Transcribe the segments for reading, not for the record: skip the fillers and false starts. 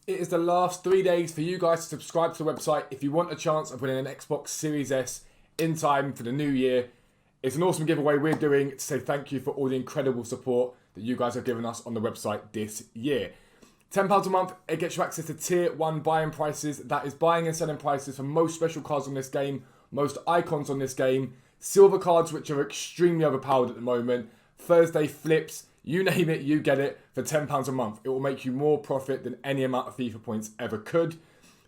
It is the last 3 days for you guys to subscribe to the website if you want a chance of winning an Xbox Series S in time for the new year. It's an awesome giveaway we're doing to say thank you for all the incredible support that you guys have given us on the website this year. £10 a month, it gets you access to tier 1 buying prices. That is buying and selling prices for most special cards on this game, most icons on this game, silver cards which are extremely overpowered at the moment, Thursday flips, you name it, you get it for £10 a month. It will make you more profit than any amount of FIFA points ever could.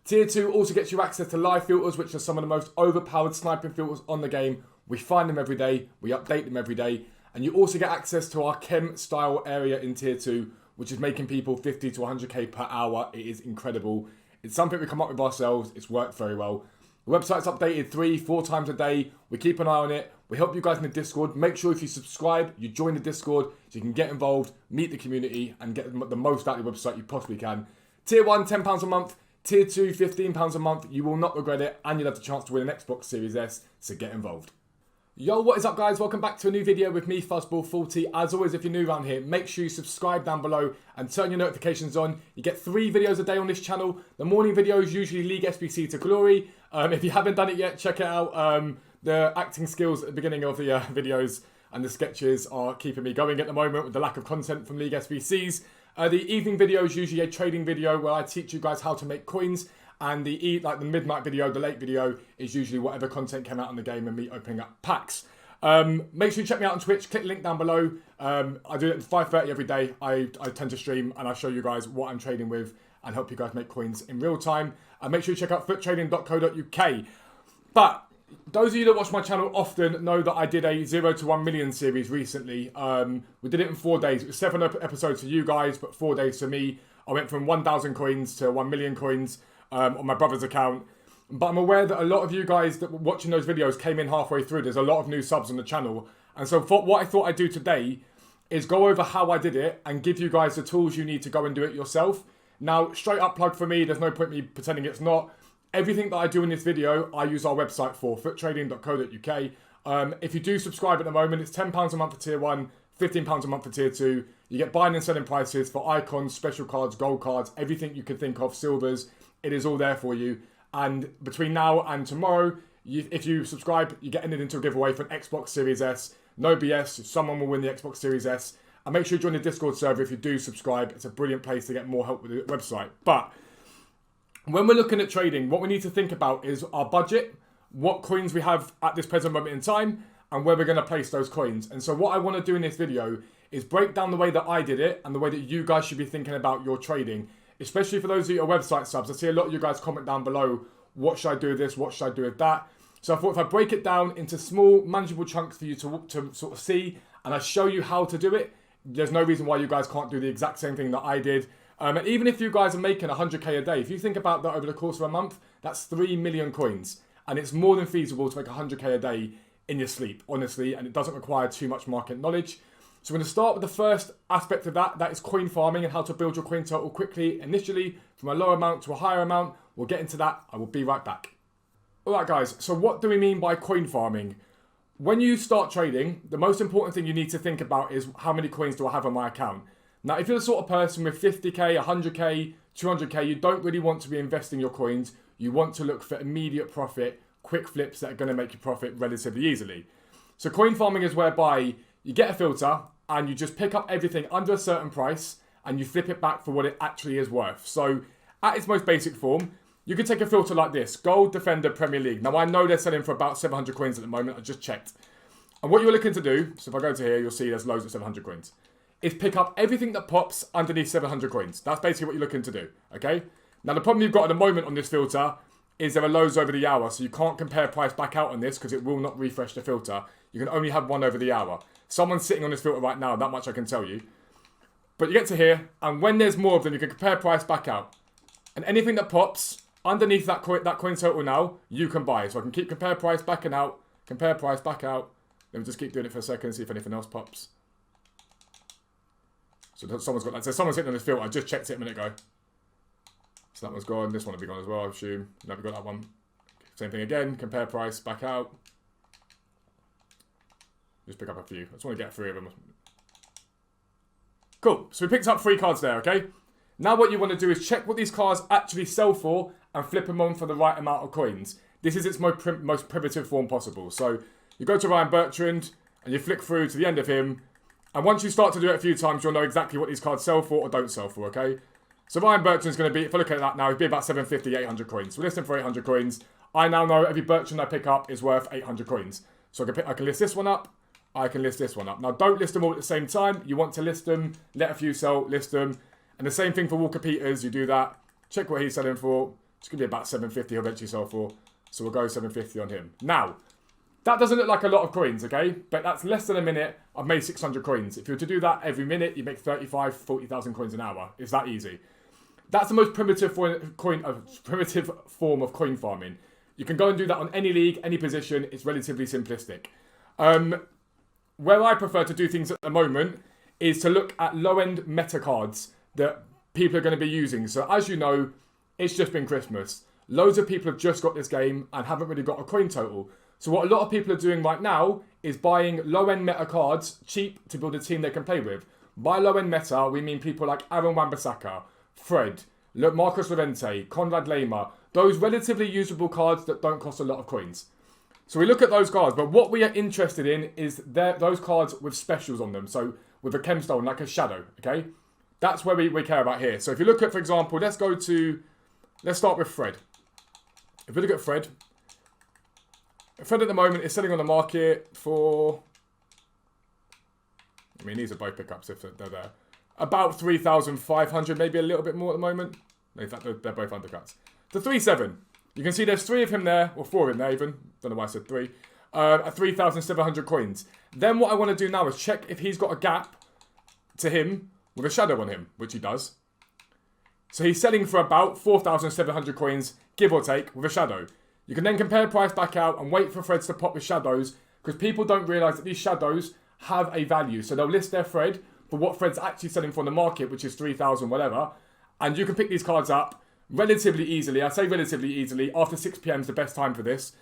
Tier 2 also gets you access to live filters, which are some of the most overpowered sniping filters on the game. We find them every day, we update them every day, and you also get access to our chem style area in tier 2, which is making people 50 to 100k per hour. It is incredible. It's something we come up with ourselves. It's worked very well. The website's updated 3-4 times a day. We keep an eye on it. We help you guys in the Discord. Make sure if you subscribe, you join the Discord so you can get involved, meet the community, and get the most out of the website you possibly can. Tier 1, £10 a month. Tier 2, £15 a month. You will not regret it, and you'll have the chance to win an Xbox Series S, so get involved. Yo, what is up guys? Welcome back to a new video with me, Fuzzball40. As always, if you're new around here, make sure you subscribe down below and turn your notifications on. You get 3 videos a day on this channel. The morning video is usually League SBC to glory. If you haven't done it yet, check it out. The acting skills at the beginning of the videos and the sketches are keeping me going at the moment with the lack of content from League SBCs. The evening video is usually a trading video where I teach you guys how to make coins. And the midnight video, the late video, is usually whatever content came out on the game and me opening up packs. Make sure you check me out on Twitch. Click the link down below. I do it at 5:30 every day. I tend to stream and I show you guys what I'm trading with and help you guys make coins in real time. And make sure you check out futtrading.co.uk. But those of you that watch my channel often know that I did a 0 to 1 million series recently. We did it in 4 days. It was 7 episodes for you guys, but 4 days for me. I went from 1,000 coins to 1 million coins. On my brother's account, but I'm aware that a lot of you guys that were watching those videos came in halfway through. There's a lot of new subs on the channel, and so what I thought I'd do today is go over how I did it and give you guys the tools you need to go and do it yourself. Now, straight up plug for me, there's no point me pretending it's not. Everything that I do in this video, I use our website for, futtrading.co.uk. If you do subscribe at the moment, it's £10 a month for tier 1, £15 a month for tier 2. You get buying and selling prices for icons, special cards, gold cards, everything you can think of, silvers. It is all there for you. And between now and tomorrow, if you subscribe, you get entered into a giveaway for an Xbox Series S. No BS, someone will win the Xbox Series S. And make sure you join the Discord server if you do subscribe. It's a brilliant place to get more help with the website. But when we're looking at trading, what we need to think about is our budget, what coins we have at this present moment in time, and where we're going to place those coins. And so what I want to do in this video is break down the way that I did it and the way that you guys should be thinking about your trading. Especially for those of you who are website subs. I see a lot of you guys comment down below, what should I do with this, what should I do with that? So I thought if I break it down into small, manageable chunks for you to sort of see, and I show you how to do it, there's no reason why you guys can't do the exact same thing that I did. And even if you guys are making 100k a day, if you think about that over the course of a month, that's 3 million coins. And it's more than feasible to make 100k a day in your sleep, honestly, and it doesn't require too much market knowledge. So we're going to start with the first aspect of that. That is coin farming and how to build your coin total quickly, initially, from a lower amount to a higher amount. We'll get into that. I will be right back. Alright guys, so what do we mean by coin farming? When you start trading, the most important thing you need to think about is how many coins do I have on my account? Now, if you're the sort of person with 50k, 100k, 200k, you don't really want to be investing your coins. You want to look for immediate profit, quick flips that are going to make you profit relatively easily. So coin farming is whereby you get a filter and you just pick up everything under a certain price and you flip it back for what it actually is worth. So at its most basic form, you could take a filter like this, Gold Defender Premier League. Now I know they're selling for about 700 coins at the moment, I just checked. And what you're looking to do, so if I go to here, you'll see there's loads of 700 coins, is pick up everything that pops underneath 700 coins. That's basically what you're looking to do, okay? Now the problem you've got at the moment on this filter is there are loads over the hour, so you can't compare price back out on this because it will not refresh the filter. You can only have one over the hour. Someone's sitting on this filter right now, that much I can tell you. But you get to here, and when there's more of them, you can compare price back out. And anything that pops underneath that coin total now, you can buy. So I can keep compare price backing out, compare price back out. Let me just keep doing it for a second, see if anything else pops. So someone's got that. So someone's sitting on this filter, I just checked it a minute ago. So that one's gone, this one will be gone as well, I assume. No, we got that one. Same thing again, compare price back out. Just pick up a few. I just want to get 3 of them. Cool. So we picked up 3 cards there, okay? Now what you want to do is check what these cards actually sell for and flip them on for the right amount of coins. This is its most primitive form possible. So you go to Ryan Bertrand and you flick through to the end of him. And once you start to do it a few times, you'll know exactly what these cards sell for or don't sell for, okay? So Ryan Bertrand's going to be, if I look at that now, he'd be about 750, 800 coins. So we list him for 800 coins. I now know every Bertrand I pick up is worth 800 coins. So I can list this one up. I can list this one up. Now, don't list them all at the same time. You want to list them, let a few sell, list them. And the same thing for Walker Peters. You do that. Check what he's selling for. It's going to be about 750 he'll eventually sell for. So we'll go 750 on him. Now, that doesn't look like a lot of coins, okay? But that's less than a minute. I've made 600 coins. If you were to do that every minute, you make 35, 40,000 coins an hour. It's that easy. That's the most primitive form of coin farming. You can go and do that on any league, any position. It's relatively simplistic. Where I prefer to do things at the moment is to look at low-end meta cards that people are going to be using. So as you know, it's just been Christmas. Loads of people have just got this game and haven't really got a coin total. So what a lot of people are doing right now is buying low-end meta cards cheap to build a team they can play with. By low-end meta, we mean people like Aaron Wan-Bissaka, Fred, Marcus Llorente, Conrad Lema, those relatively usable cards that don't cost a lot of coins. So we look at those cards, but what we are interested in is those cards with specials on them. So with a Chemstone, like a Shadow, okay? That's where we care about here. So if you look at, for example, let's start with Fred. If we look at Fred at the moment is selling on the market for, I mean, these are both pickups if they're there. About 3,500, maybe a little bit more at the moment. No, in fact, they're both undercuts. The 3.7. You can see there's 3 of him there, or 4 in there even. Don't know why I said 3. At 3,700 coins. Then what I want to do now is check if he's got a gap to him with a shadow on him, which he does. So he's selling for about 4,700 coins, give or take, with a shadow. You can then compare price back out and wait for Freds to pop with shadows, because people don't realise that these shadows have a value. So they'll list their Fred for what Fred's actually selling for on the market, which is 3,000 whatever. And you can pick these cards up relatively easily. I say relatively easily. After 6 PM is the best time for this.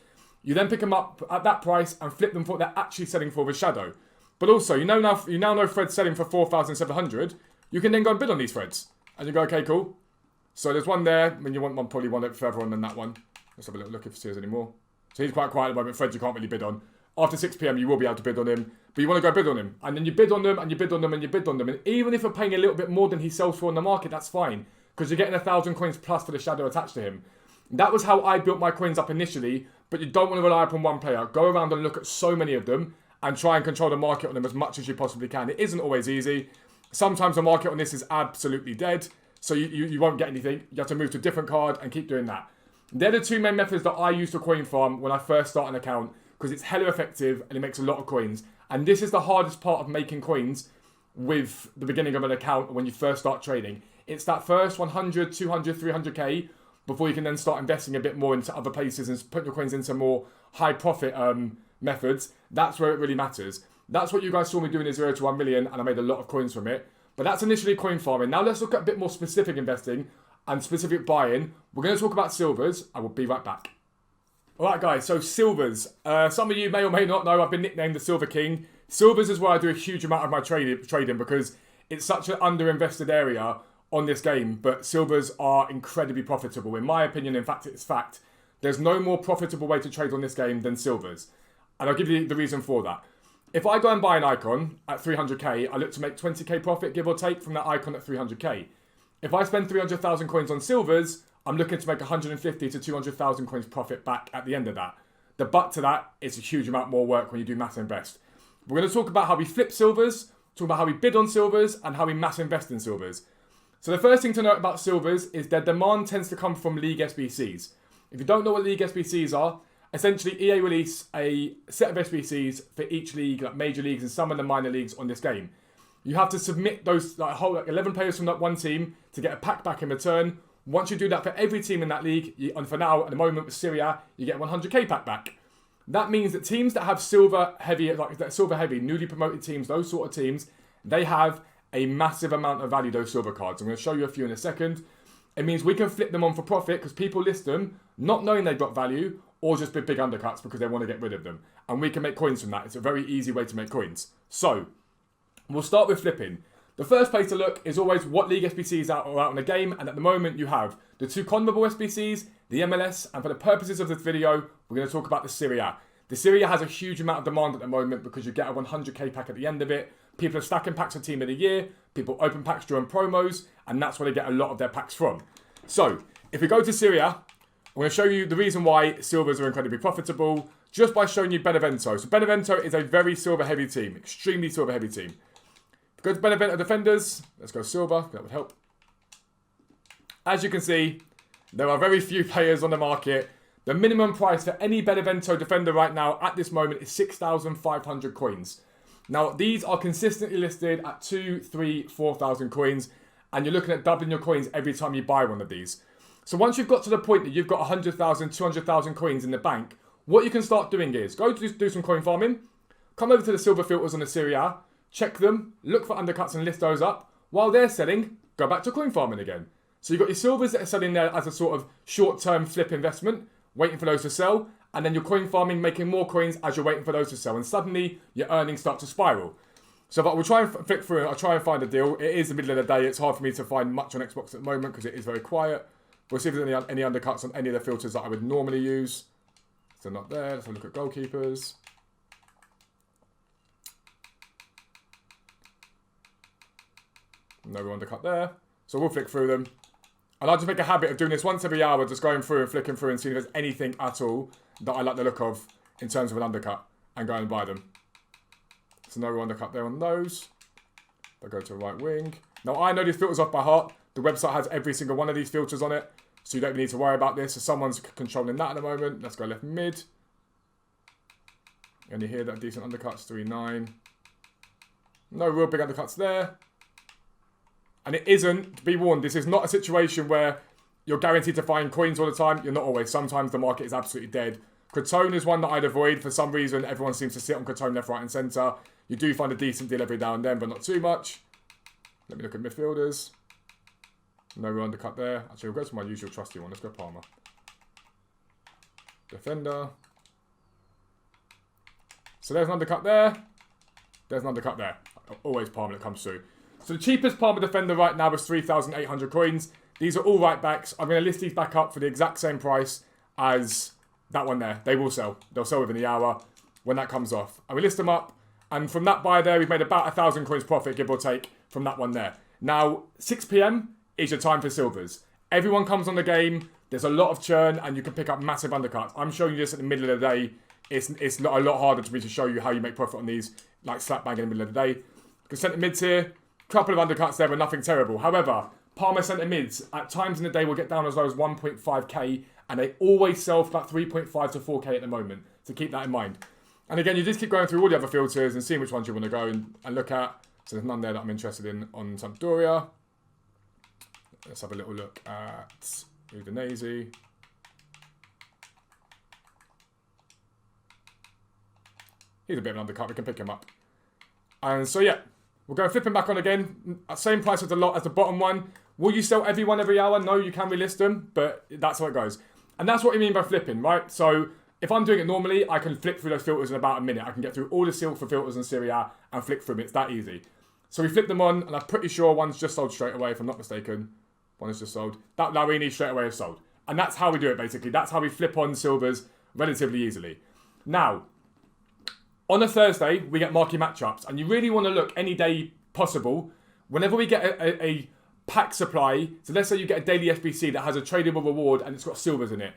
You then pick them up at that price and flip them for what they're actually selling for with shadow. But also, you now know Fred's selling for 4,700. You can then go and bid on these Freds. And you go, okay, cool. So there's one there. I mean, you want one, probably one further on than that one. Let's have a little look if there's any more. So he's quite quiet at the moment. Fred, you can't really bid on. After 6 PM, you will be able to bid on him. But you want to go bid on him. And then you bid on them, and you bid on them, and you bid on them. And even if you're paying a little bit more than he sells for on the market, that's fine. Because you're getting 1,000 coins plus for the shadow attached to him. That was how I built my coins up initially. But you don't want to rely upon one player. Go around and look at so many of them. And try and control the market on them as much as you possibly can. It isn't always easy. Sometimes the market on this is absolutely dead. So you won't get anything. You have to move to a different card and keep doing that. They're the 2 main methods that I use to coin farm when I first start an account. Because it's hella effective and it makes a lot of coins. And this is the hardest part of making coins with the beginning of an account when you first start trading. It's that first 100, 200, 300k before you can then start investing a bit more into other places and put your coins into more high profit methods. That's where it really matters. That's what you guys saw me doing in 0 to 1 million and I made a lot of coins from it. But that's initially coin farming. Now let's look at a bit more specific investing and specific buying. We're going to talk about silvers. I will be right back. Alright guys, so silvers. Some of you may or may not know I've been nicknamed the Silver King. Silvers is where I do a huge amount of my trading because it's such an underinvested area on this game. But silvers are incredibly profitable. In my opinion, in fact, it's fact. There's no more profitable way to trade on this game than silvers. And I'll give you the reason for that. If I go and buy an icon at 300k, I look to make 20k profit, give or take, from that icon at 300k. If I spend 300,000 coins on silvers, I'm looking to make 150 to 200,000 coins profit back at the end of that. The but to that, it's a huge amount more work when you do mass invest. We're going to talk about how we flip silvers, talk about how we bid on silvers, and how we mass invest in silvers. So the first thing to note about silvers is their demand tends to come from League SBCs. If you don't know what League SBCs are, essentially EA release a set of SBCs for each league, like major leagues and some of the minor leagues on this game. You have to submit those whole 11 players from that one team to get a pack back in return. Once you do that for every team in that league, and for now, at the moment with Syria, you get 100k pack back. That means that teams that have silver heavy, newly promoted teams, those sort of teams, they have a massive amount of value, those silver cards. I'm going to show you a few in a second. It means we can flip them on for profit because people list them not knowing they've got value or just big undercuts because they want to get rid of them. And we can make coins from that. It's a very easy way to make coins. So, we'll start with flipping. The first place to look is always what league SBCs are out in the game, and at the moment you have the 2 CONMEBOL SBCs, the MLS, and for the purposes of this video, we're going to talk about the Serie A. The Serie A has a huge amount of demand at the moment because you get a 100k pack at the end of it. People are stacking packs for Team of the Year, people open packs during promos, and that's where they get a lot of their packs from. So, if we go to Serie A, I'm going to show you the reason why silvers are incredibly profitable, just by showing you Benevento. So Benevento is a very silver heavy team, extremely silver heavy team. Go to Benevento defenders, let's go silver, that would help. As you can see, there are very few players on the market. The minimum price for any Benevento defender right now at this moment is 6,500 coins. Now, these are consistently listed at 2, 3, 4,000 coins, and you're looking at doubling your coins every time you buy one of these. So once you've got to the point that you've got 100,000, 200,000 coins in the bank, what you can start doing is go to do some coin farming, come over to the silver filters on the Serie A, check them, look for undercuts and list those up. While they're selling, go back to coin farming again. So you've got your silvers that are selling there as a sort of short-term flip investment, waiting for those to sell, and then your coin farming, making more coins as you're waiting for those to sell, and suddenly your earnings start to spiral. So but we'll try and flick through it, I'll try and find a deal. It is the middle of the day, it's hard for me to find much on Xbox at the moment because it is very quiet. We'll see if there's any undercuts on any of the filters that I would normally use. So not there, let's have a look at goalkeepers. No undercut there. So we'll flick through them. And I'll just make a habit of doing this once every hour, just going through and flicking through and seeing if there's anything at all that I like the look of in terms of an undercut and go and buy them. So no undercut there on those. I'll go to right wing. Now I know these filters off by heart. The website has every single one of these filters on it, so you don't need to worry about this. So someone's controlling that at the moment. Let's go left mid. And you hear that decent undercuts, 3-9. No real big undercuts there. And it isn't, be warned, this is not a situation where you're guaranteed to find coins all the time. You're not always. Sometimes the market is absolutely dead. Crotone is one that I'd avoid. For some reason, everyone seems to sit on Crotone left, right and centre. You do find a decent deal every now and then, but not too much. Let me look at midfielders. No real undercut there. Actually, we'll go to my usual trusty one. Let's go Palmer. Defender. So there's an undercut there. There's an undercut there. Always Palmer that comes through. So the cheapest Palmer defender right now is 3,800 coins. These are all right backs. I'm going to list these back up for the exact same price as that one there. They will sell. They'll sell within the hour when that comes off. And we list them up. And from that buy there, we've made about 1,000 coins profit, give or take, from that one there. Now, 6 p.m. is your time for silvers. Everyone comes on the game. There's a lot of churn, and you can pick up massive undercuts. I'm showing you this at the middle of the day. It's not a lot harder to me to show you how you make profit on these, like slap bang in the middle of the day. Because centre mids here, couple of undercuts there, but nothing terrible. However, Palmer centre mids at times in the day will get down as low as 1.5k, and they always sell for about 3.5 to 4k at the moment. So keep that in mind. And again, you just keep going through all the other filters and seeing which ones you want to go and look at. So there's none there that I'm interested in on Sampdoria. Let's have a little look at Udinese. He's a bit of an undercut. We can pick him up. And so yeah. We'll go flipping back on again. Same price as the bottom one. Will you sell everyone every hour? No, you can relist them, but that's how it goes. And that's what we mean by flipping, right? So if I'm doing it normally, I can flick through those filters in about a minute. I can get through all the silver filters in Serie A and flick through them. It's that easy. So we flip them on, and I'm pretty sure one's just sold straight away, if I'm not mistaken. One is just sold. That Larini straight away is sold. And that's how we do it, basically. That's how we flip on silvers relatively easily. Now, on a Thursday, we get marquee matchups, and you really want to look any day possible. Whenever we get a pack supply, so let's say you get a daily SBC that has a tradable reward and it's got silvers in it.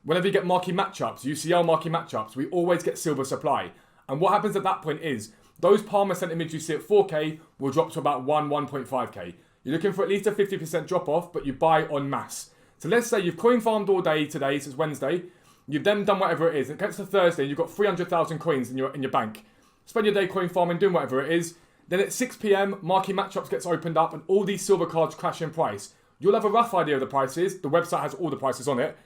Whenever you get marquee matchups, UCL marquee matchups, we always get silver supply. And what happens at that point is, those Palmer centre mids you see at 4k will drop to about 1.5k. You're looking for at least a 50% drop off, but you buy en masse. So let's say you've coin farmed all day today, since Wednesday. You've then done whatever it is. It gets to Thursday and you've got 300,000 coins in your bank. Spend your day coin farming, doing whatever it is. Then at 6 p.m, marquee matchups gets opened up and all these silver cards crash in price. You'll have a rough idea of the prices. The website has all the prices on it.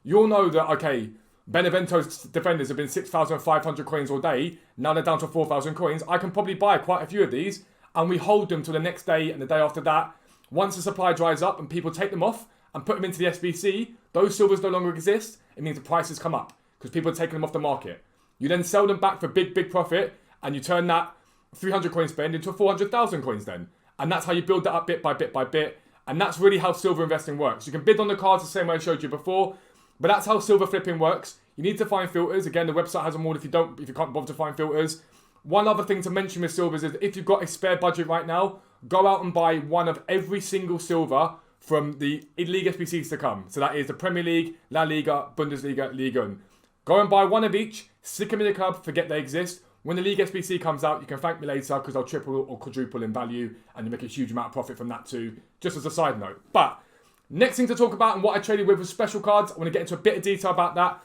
You'll know that, okay, Benevento's defenders have been 6,500 coins all day. Now they're down to 4,000 coins. I can probably buy quite a few of these and we hold them till the next day and the day after that. Once the supply dries up and people take them off and put them into the SBC, those silvers no longer exist. It means the prices come up because people are taking them off the market. You then sell them back for big profit and you turn that 300 coin spend into a 400,000 coins then. And that's how you build that up bit by bit by bit. And that's really how silver investing works. You can bid on the cards the same way I showed you before, but that's how silver flipping works. You need to find filters. Again, the website has them all if you can't bother to find filters. One other thing to mention with silvers is if you've got a spare budget right now, go out and buy one of every single silver from the league SBCs to come. So that is the Premier League, La Liga, Bundesliga, Liga 1. Go and buy one of each, stick them in the club, forget they exist. When the League SBC comes out, you can thank me later because I'll triple or quadruple in value and you make a huge amount of profit from that too, just as a side note. But next thing to talk about and what I traded with was special cards. I want to get into a bit of detail about that.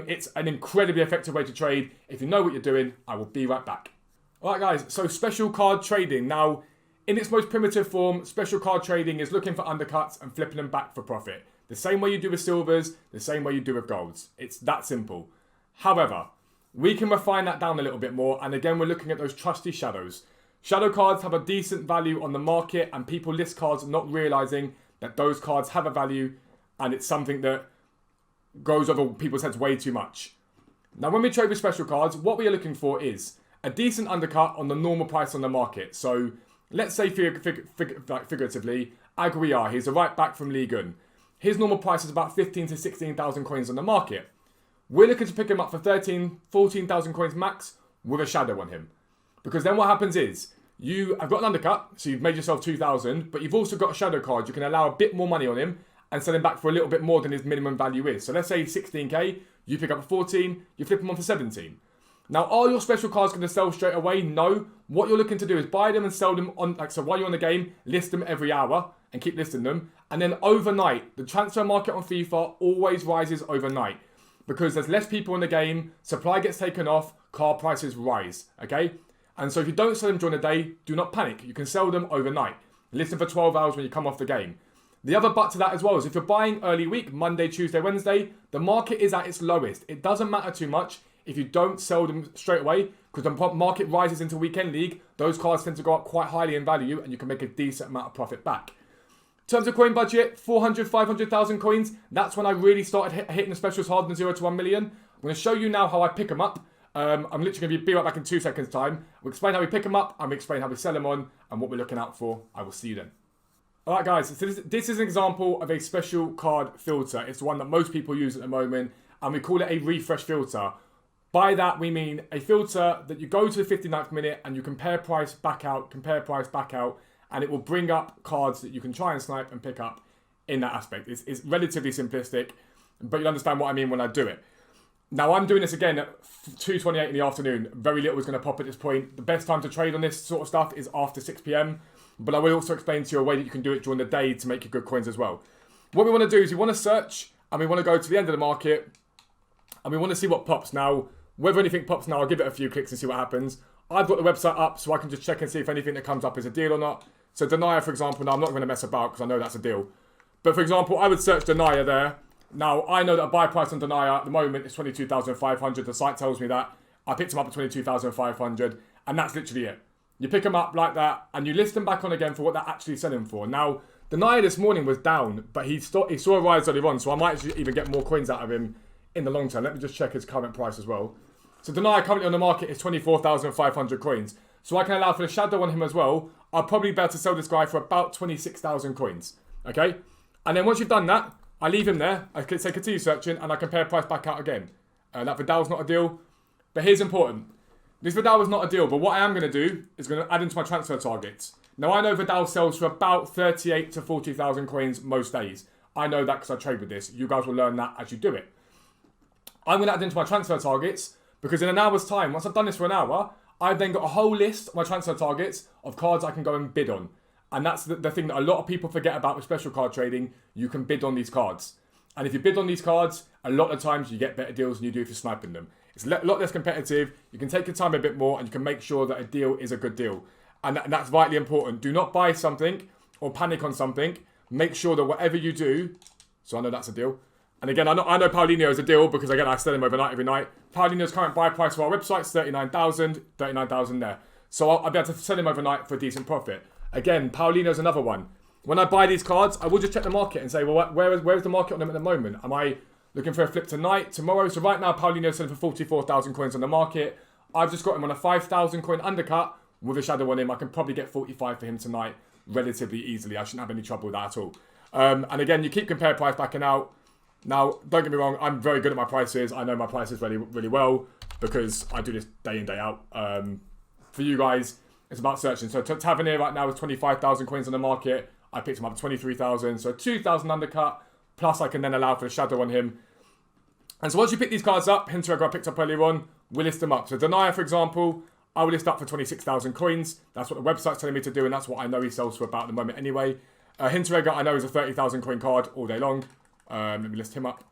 It's an incredibly effective way to trade. If you know what you're doing, I will be right back. Alright guys, so special card trading. Now, in its most primitive form, special card trading is looking for undercuts and flipping them back for profit. The same way you do with silvers, the same way you do with golds. It's that simple. However, we can refine that down a little bit more, and again, we're looking at those trusty shadows. Shadow cards have a decent value on the market, and people list cards not realizing that those cards have a value, and it's something that goes over people's heads way too much. Now, when we trade with special cards, what we are looking for is a decent undercut on the normal price on the market. So, let's say figuratively, Aguiar, he's a right back from Ligue 1. His normal price is about 15 to 16,000 coins on the market. We're looking to pick him up for 13, 14,000 coins max with a shadow on him. Because then what happens is, you have got an undercut, so you've made yourself 2,000, but you've also got a shadow card. You can allow a bit more money on him and sell him back for a little bit more than his minimum value is. So let's say 16k, you pick up a 14, you flip him on for 17. Now, are your special cards going to sell straight away? No. What you're looking to do is buy them and sell them on, so while you're on the game, list them every hour and keep listing them. And then overnight, the transfer market on FIFA always rises overnight because there's less people in the game, supply gets taken off, card prices rise, okay? And so if you don't sell them during the day, do not panic. You can sell them overnight. List them for 12 hours when you come off the game. The other but to that as well is if you're buying early week, Monday, Tuesday, Wednesday, the market is at its lowest. It doesn't matter too much if you don't sell them straight away, because the market rises into weekend league, those cards tend to go up quite highly in value and you can make a decent amount of profit back. In terms of coin budget, 400, 500,000 coins, that's when I really started hitting the specials hard in 0 to 1 million. I'm going to show you now how I pick them up. I'm literally going to be right back in 2 seconds time. We'll explain how we pick them up and we'll explain how we sell them on and what we're looking out for. I will see you then. Alright guys, so this is an example of a special card filter. It's the one that most people use at the moment and we call it a refresh filter. By that, we mean a filter that you go to the 59th minute and you compare price back out, and it will bring up cards that you can try and snipe and pick up in that aspect. It's relatively simplistic, but you'll understand what I mean when I do it. Now, I'm doing this again at 2:28 in the afternoon. Very little is going to pop at this point. The best time to trade on this sort of stuff is after 6 p.m, but I will also explain to you a way that you can do it during the day to make your good coins as well. What we want to do is we want to search, and we want to go to the end of the market, and we want to see what pops. Now, whether anything pops now, I'll give it a few clicks and see what happens. I've got the website up so I can just check and see if anything that comes up is a deal or not. So Denier, for example, now I'm not going to mess about because I know that's a deal. But for example, I would search Denier there. Now, I know that a buy price on Denier at the moment is 22,500. The site tells me that. I picked them up at 22,500 and that's literally it. You pick them up like that and you list them back on again for what they're actually selling for. Now, Denier this morning was down, but he saw a rise earlier on, so I might actually even get more coins out of him in the long term. Let me just check his current price as well. So Denier currently on the market is 24,500 coins. So I can allow for the shadow on him as well. I'll probably be able to sell this guy for about 26,000 coins. Okay? And then once you've done that, I leave him there. I can say continue searching and I compare price back out again. That Vidal's not a deal. But here's important. This Vidal is not a deal, but what I am going to do is going to add into my transfer targets. Now I know Vidal sells for about 38 to 40,000 coins most days. I know that because I trade with this. You guys will learn that as you do it. I'm going to add into my transfer targets because in an hour's time, once I've done this for an hour, I've then got a whole list of my transfer targets of cards I can go and bid on. And that's the thing that a lot of people forget about with special card trading. You can bid on these cards. And if you bid on these cards, a lot of times you get better deals than you do if you're sniping them. It's a lot less competitive. You can take your time a bit more and you can make sure that a deal is a good deal. And that's vitally important. Do not buy something or panic on something. Make sure that whatever you do, so I know that's a deal. And again, I know Paulinho is a deal because again, I sell him overnight every night. Paulinho's current buy price for our website is 39,000 there. So I'll be able to sell him overnight for a decent profit. Again, Paulinho's another one. When I buy these cards, I will just check the market and say, well, where is the market on them at the moment? Am I looking for a flip tonight, tomorrow? So right now, Paulinho's selling for 44,000 coins on the market. I've just got him on a 5,000 coin undercut with a shadow on him. I can probably get 45 for him tonight. relatively easily. I shouldn't have any trouble with that at all. And again, you keep compare price backing out. Now, don't get me wrong, I'm very good at my prices. I know my prices really, really well because I do this day in, day out. For you guys, it's about searching. So Tavernier right now is 25,000 coins on the market. I picked him up at 23,000. So 2,000 undercut. Plus, I can then allow for the shadow on him. And so once you pick these cards up, Hinteregger I picked up earlier on, we'll list them up. So Denier, for example, I will list up for 26,000 coins. That's what the website's telling me to do, and that's what I know he sells for about at the moment anyway. Hinteregger, I know, is a 30,000 coin card all day long. Let me list him up.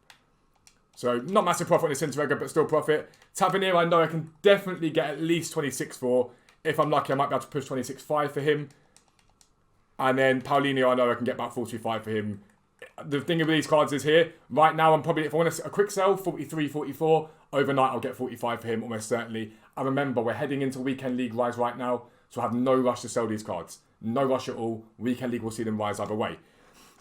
So not massive profit on this Hinteregger, but still profit. Tavernier, I know I can definitely get at least 26 for. If I'm lucky, I might be able to push 26.5 for him. And then Paulinho, I know I can get about 45 for him. The thing with these cards is here, right now I'm probably, if I want a quick sell, 43, 44. Overnight I'll get 45 for him, almost certainly. And remember, we're heading into Weekend League rise right now, so I have no rush to sell these cards. No rush at all. Weekend League will see them rise either way.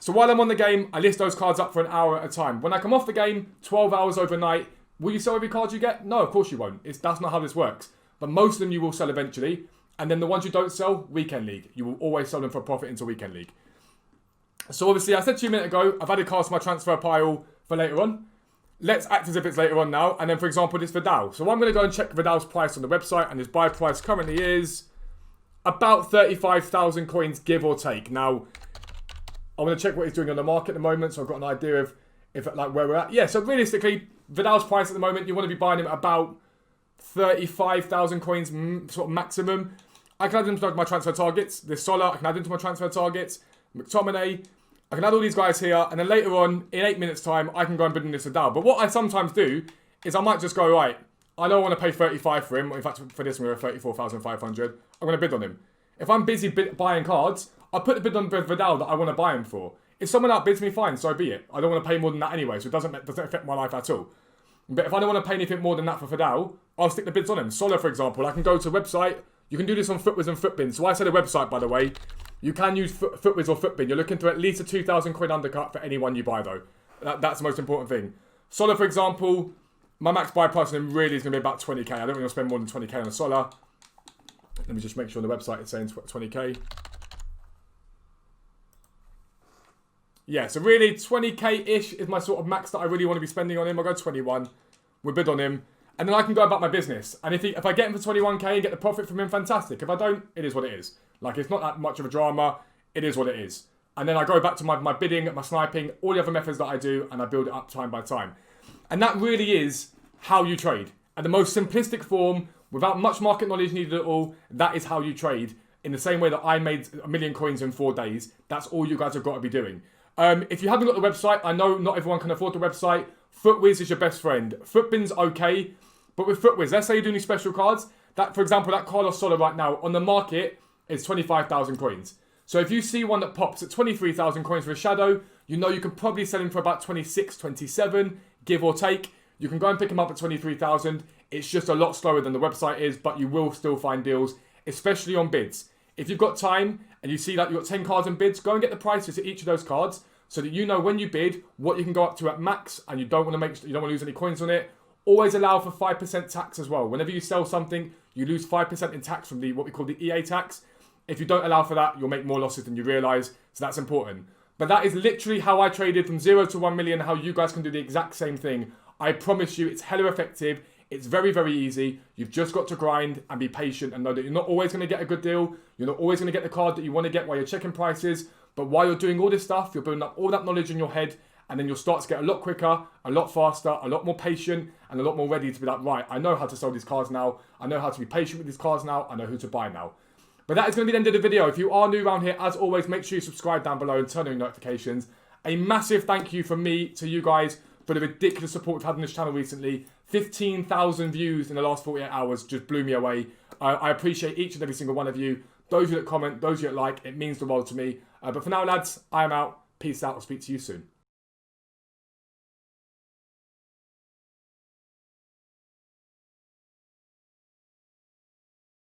So while I'm on the game, I list those cards up for an hour at a time. When I come off the game, 12 hours overnight, will you sell every card you get? No, of course you won't. That's not how this works. But most of them you will sell eventually. And then the ones you don't sell, Weekend League. You will always sell them for a profit into Weekend League. So obviously, I said to you a minute ago, I've added cards to my transfer pile for later on. Let's act as if it's later on now. And then, for example, this Vidal. So I'm going to go and check Vidal's price on the website. And his buy price currently is about 35,000 coins, give or take. Now, I want to check what he's doing on the market at the moment. So I've got an idea of where we're at. Yeah, so realistically, Vidal's price at the moment, you want to be buying him at about 35,000 coins sort of maximum. I can add him to my transfer targets. This Solar, I can add him to my transfer targets. McTominay, I can add all these guys here, and then later on, in 8 minutes time, I can go and bid on this Vidal. But what I sometimes do is I might just go, right, I don't want to pay 35 for him. In fact, for this one, we're at 34,500. I'm going to bid on him. If I'm busy buying cards, I put the bid on Vidal that I want to buy him for. If someone outbids me, fine, so be it. I don't want to pay more than that anyway, so it doesn't affect my life at all. But if I don't want to pay anything more than that for Vidal, I'll stick the bids on him. Solar, for example, I can go to a website. You can do this on Footwiz and Footbin. So I said a website, by the way. You can use Footwiz or Footbin. You're looking to at least a 2,000 coin undercut for any one you buy, though. That's the most important thing. Solar, for example, my max buy price on him really is going to be about 20k. I don't really want to spend more than 20k on a Solar. Let me just make sure on the website it's saying 20k. Yeah, so really 20k-ish is my sort of max that I really want to be spending on him. I'll go 21. We'll bid on him. And then I can go about my business. And if I get him for 21k and get the profit from him, fantastic. If I don't, it is what it is. Like, it's not that much of a drama. It is what it is. And then I go back to my bidding, my sniping, all the other methods that I do, and I build it up time by time. And that really is how you trade. At the most simplistic form, without much market knowledge needed at all, that is how you trade. In the same way that I made 1 million coins in 4 days, that's all you guys have got to be doing. If you haven't got the website, I know not everyone can afford the website. Footwiz is your best friend. Footbin's okay, but with Footwiz, let's say you're doing these special cards. That, for example, that Carlos Soler right now on the market is 25,000 coins. So if you see one that pops at 23,000 coins for a shadow, you know you can probably sell him for about 26, 27, give or take. You can go and pick him up at 23,000. It's just a lot slower than the website is, but you will still find deals, especially on bids. If you've got time and you see that you've got 10 cards in bids, go and get the prices for each of those cards so that you know when you bid what you can go up to at max, and you don't want to lose any coins on it. Always allow for 5% tax as well. Whenever you sell something, you lose 5% in tax from what we call the EA tax. If you don't allow for that, you'll make more losses than you realise. So that's important. But that is literally how I traded from 0 to 1 million, how you guys can do the exact same thing. I promise you, it's hella effective. It's very, very easy. You've just got to grind and be patient and know that you're not always going to get a good deal. You're not always going to get the card that you want to get while you're checking prices. But while you're doing all this stuff, you're building up all that knowledge in your head, and then you'll start to get a lot quicker, a lot faster, a lot more patient, and a lot more ready to be like, right, I know how to sell these cards now. I know how to be patient with these cards now. I know who to buy now. But that is going to be the end of the video. If you are new around here, as always, make sure you subscribe down below and turn on notifications. A massive thank you from me to you guys for the ridiculous support we've had on this channel recently. 15,000 views in the last 48 hours just blew me away. I appreciate each and every single one of you. Those of you that comment, those of you that like, it means the world to me. But for now, lads, I am out. Peace out. I'll speak to you soon.